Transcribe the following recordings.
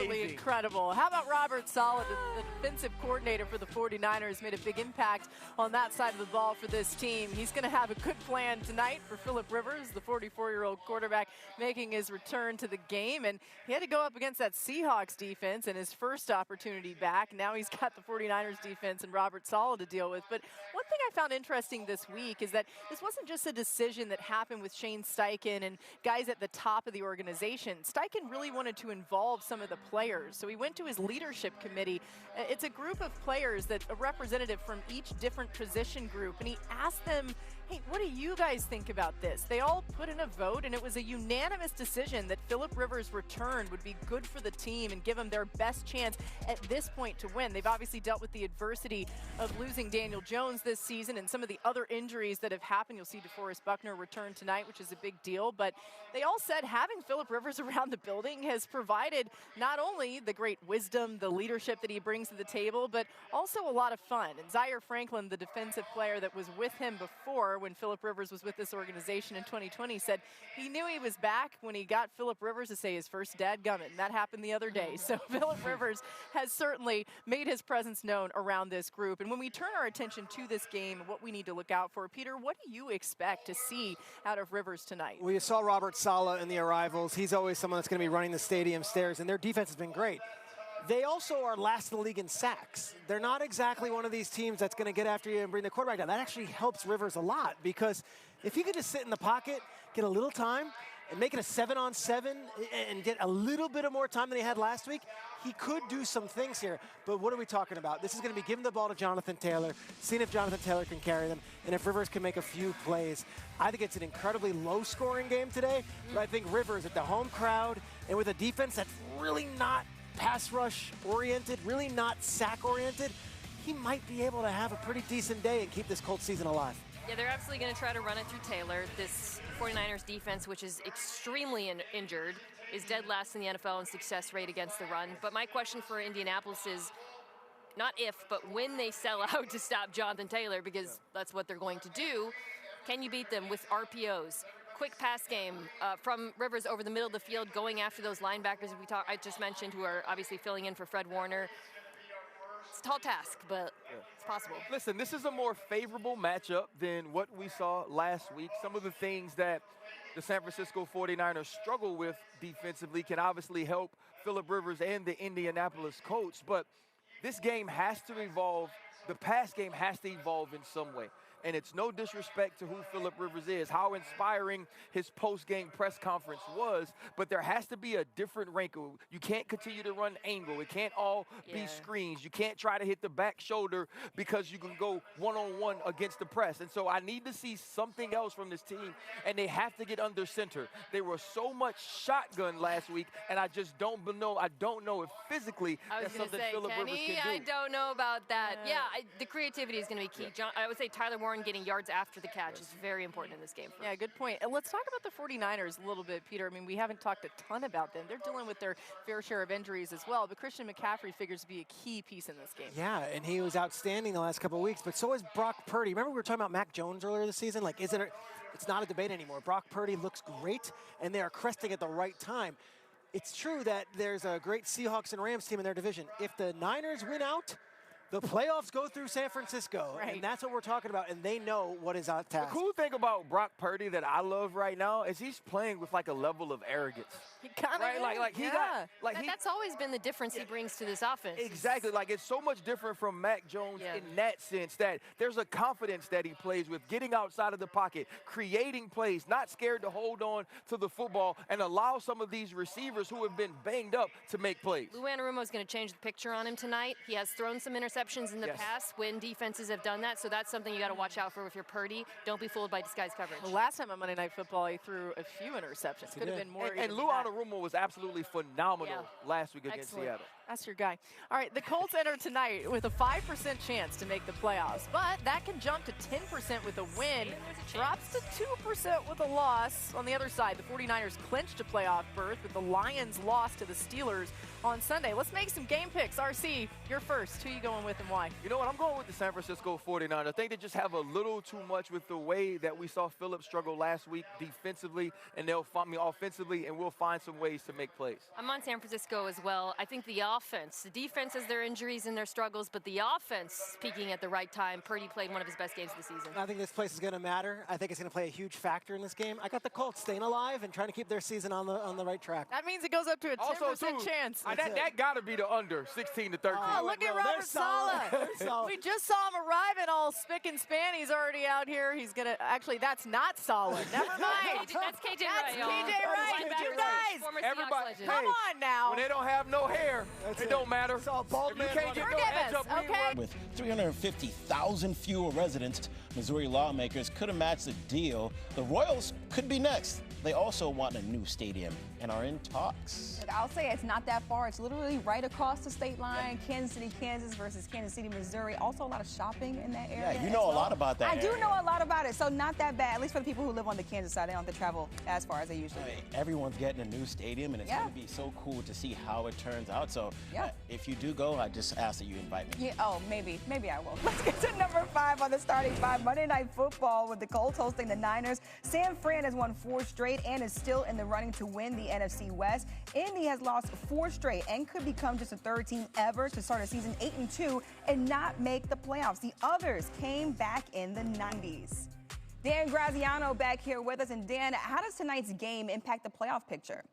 absolutely incredible. How about Robert Saleh, the defensive coordinator for the 49ers, made a big impact on that side of the ball for this team. He's going to have a good plan tonight for Phillip Rivers, the 44-year-old quarterback, making his return to the game. And he had to go up against that Seahawks defense in his first opportunity back. Now he's got the 49ers defense and Robert Saleh to deal with. But one thing I found interesting this week is that this wasn't just a decision that happened with Shane Steichen and guys at the top of the organization. Steichen really wanted to involve some of the players. So he went to his leadership committee. It's a group of players that a representative from each different position group. And he asked them, hey, what do you guys think about this? They all put in a vote, and it was a unanimous decision that Phillip Rivers' return would be good for the team and give them their best chance at this point to win. They've obviously dealt with the adversity of losing Daniel Jones this season and some of the other injuries that have happened. You'll see DeForest Buckner return tonight, which is a big deal. But they all said having Phillip Rivers around the building has provided not only the great wisdom, the leadership that he brings to the table, but also a lot of fun. And Zaire Franklin, the defensive player that was with him before when Phillip Rivers was with this organization in 2020, said he knew he was back when he got Phillip Rivers to say his first dadgummit. That happened the other day. So Phillip Rivers has certainly made his presence known around this group. And when we turn our attention to this game and what we need to look out for, Peter, what do you expect to see out of Rivers tonight? Well, you saw Robert Saleh in the arrivals. He's always someone that's going to be running the stadium stairs, and their defense has been great. They also are last in the league in sacks. They're not exactly one of these teams that's going to get after you and bring the quarterback down. That actually helps Rivers a lot, because if he could just sit in the pocket, get a little time, and make it a 7-on-7 and get a little bit of more time than he had last week, he could do some things here. But what are we talking about? This is going to be giving the ball to Jonathan Taylor, seeing if Jonathan Taylor can carry them, and if Rivers can make a few plays. I think it's an incredibly low-scoring game today, but I think Rivers at the home crowd and with a defense that's really not pass rush oriented, really not sack oriented, he might be able to have a pretty decent day and keep this Colts season alive. Yeah, they're absolutely going to try to run it through Taylor. This 49ers defense, which is extremely injured, is dead last in the NFL in success rate against the run. But my question for Indianapolis is not if, but when they sell out to stop Jonathan Taylor, because that's what they're going to do. Can you beat them with RPOs? Quick pass game from Rivers over the middle of the field, going after those linebackers I just mentioned, who are obviously filling in for Fred Warner. It's a tall task, but it's possible. Listen, this is a more favorable matchup than what we saw last week. Some of the things that the San Francisco 49ers struggle with defensively can obviously help Phillip Rivers and the Indianapolis Colts, but this game has to evolve. The pass game has to evolve in some way. And it's no disrespect to who Phillip Rivers is, how inspiring his post-game press conference was, but there has to be a different wrinkle. You can't continue to run angle. It can't all be screens. You can't try to hit the back shoulder because you can go one-on-one against the press. And so I need to see something else from this team, and they have to get under center. They were so much shotgun last week, and I just don't know. I don't know if physically that's something Phillip Rivers can do. I don't know about that. The creativity is going to be key. I would say Tyler Warren getting yards after the catch is very important in this game. Yeah, good point. And let's talk about the 49ers a little bit, Peter. I mean, we haven't talked a ton about them. They're dealing with their fair share of injuries as well, but Christian McCaffrey figures to be a key piece in this game. Yeah, and he was outstanding the last couple of weeks, but so is Brock Purdy. Remember we were talking about Mac Jones earlier this season? Like, it's not a debate anymore. Brock Purdy looks great, and they are cresting at the right time. It's true that there's a great Seahawks and Rams team in their division. If the Niners win out, the playoffs go through San Francisco, and that's what we're talking about, and they know what is our task. The cool thing about Brock Purdy that I love right now is he's playing with like a level of arrogance. He kind of that's always been the difference he brings to this offense. Exactly. Like, it's so much different from Mac Jones in that sense, that there's a confidence that he plays with, getting outside of the pocket, creating plays, not scared to hold on to the football and allow some of these receivers who have been banged up to make plays. Lou Anarumo is going to change the picture on him tonight. He has thrown some interceptions in the past when defenses have done that, so that's something you got to watch out for with your Purdy. Don't be fooled by disguise coverage. Well, last time on Monday Night Football, he threw a few interceptions. Could have been more. And Lou Anarumo was absolutely phenomenal last week against Seattle. That's your guy. All right, the Colts enter tonight with a 5% chance to make the playoffs, but that can jump to 10% with a win, drops to 2% with a loss. On the other side, the 49ers clinched a playoff berth with the Lions loss to the Steelers on Sunday. Let's make some game picks. RC, you're first. Who are you going with? with, and why? You know what? I'm going with the San Francisco 49ers. I think they just have a little too much with the way that we saw Phillips struggle last week defensively, and they'll find me offensively, and we'll find some ways to make plays. I'm on San Francisco as well. I think the offense, the defense has their injuries and their struggles, but the offense peaking at the right time. Purdy played one of his best games of the season. I think this place is going to matter. I think it's going to play a huge factor in this game. I got the Colts staying alive and trying to keep their season on the right track. That means it goes up to a 10% chance. That got to be the under, 16-13. Oh, look at Robert Saleh. We just saw him arriving all spick and span. He's already out here. He's going to, actually, that's not solid. Never mind. That's KJ Wright. That's KJ Wright. You guys, everybody, come on now. When they don't have no hair, it don't matter. It's all bald man. You can't get no edge up. Okay. With 350,000 fewer residents, Missouri lawmakers could have matched the deal. The Royals could be next. They also want a new stadium and are in talks. I'll say it's not that far. It's literally right across the state line. Kansas City, Kansas versus Kansas City, Missouri. Also a lot of shopping in that area. Yeah, you know a lot about that I do area. know a lot about it, so not that bad. At least for the people who live on the Kansas side, they don't have to travel as far as they usually do. Everyone's getting a new stadium, and it's going to be so cool to see how it turns out. So if you do go, I just ask that you invite me. Yeah, oh, maybe I will. Let's get to number 5 on the starting 5. Monday Night Football with the Colts hosting the Niners. San Fran has won 4 straight and is still in the running to win the NFC West. Indy has lost 4 straight and could become just the 3rd team ever to start a season 8-2 and not make the playoffs. The others came back in the 90s. Dan Graziano back here with us. And Dan, how does tonight's game impact the playoff picture?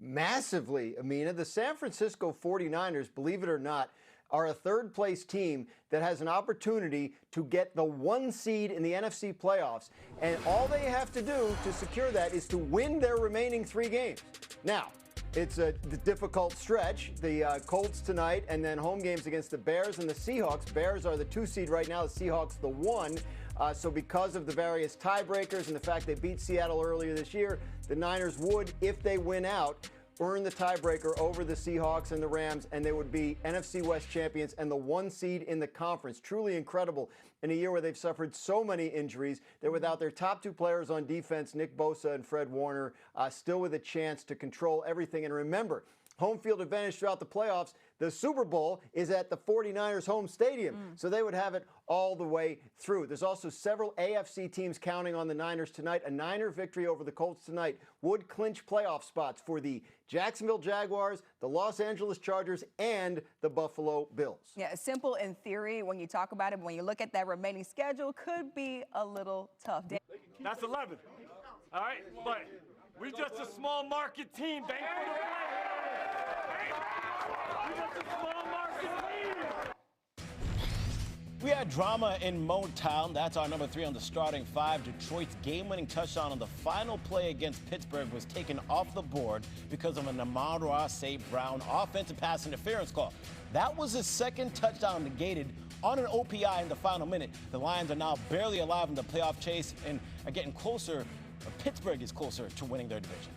Massively, Amina. The San Francisco 49ers, believe it or not, are a 3rd-place team that has an opportunity to get the 1 seed in the NFC playoffs. And all they have to do to secure that is to win their remaining 3 games. Now, it's a difficult stretch. The Colts tonight, and then home games against the Bears and the Seahawks. Bears are the 2 seed right now, the Seahawks the 1. So because of the various tiebreakers and the fact they beat Seattle earlier this year, the Niners would, if they win out, earn the tiebreaker over the Seahawks and the Rams, and they would be NFC West champions and the 1 seed in the conference. Truly incredible in a year where they've suffered so many injuries. They're without their top 2 players on defense, Nick Bosa and Fred Warner, still with a chance to control everything. And remember, home field advantage throughout the playoffs. The Super Bowl is at the 49ers home stadium, so they would have it all the way through. There's also several AFC teams counting on the Niners tonight. A Niner victory over the Colts tonight would clinch playoff spots for the Jacksonville Jaguars, the Los Angeles Chargers, and the Buffalo Bills. Yeah, simple in theory when you talk about it, but when you look at that remaining schedule, could be a little tough. That's 11. All right, but we're just a small market team. Thank you. We had drama in Motown. That's our number 3 on the starting 5. Detroit's game-winning touchdown on the final play against Pittsburgh was taken off the board because of an Amon-Ra St. Brown offensive pass interference call. That was his 2nd touchdown negated on an OPI in the final minute. The Lions are now barely alive in the playoff chase and are getting closer. Pittsburgh is closer to winning their division.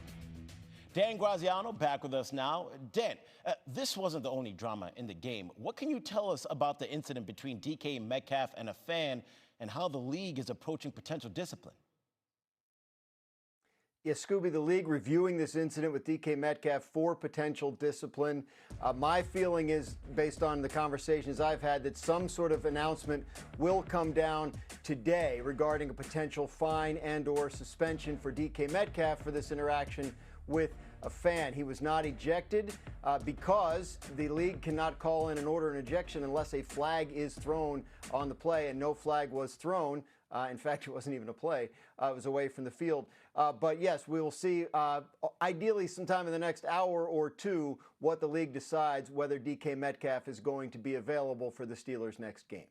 Dan Graziano back with us now. Dan, this wasn't the only drama in the game. What can you tell us about the incident between DK Metcalf and a fan and how the league is approaching potential discipline? Yes, Scooby, the league reviewing this incident with DK Metcalf for potential discipline. My feeling is, based on the conversations I've had, that some sort of announcement will come down today regarding a potential fine and or suspension for DK Metcalf for this interaction with a fan. He was not ejected because the league cannot call in an order an ejection unless a flag is thrown on the play, and no flag was thrown. In fact, it wasn't even a play. It was away from the field. But yes, we will see, ideally sometime in the next hour or 2, what the league decides whether DK Metcalf is going to be available for the Steelers' next game.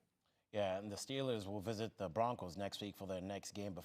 Yeah, and the Steelers will visit the Broncos next week for their next game before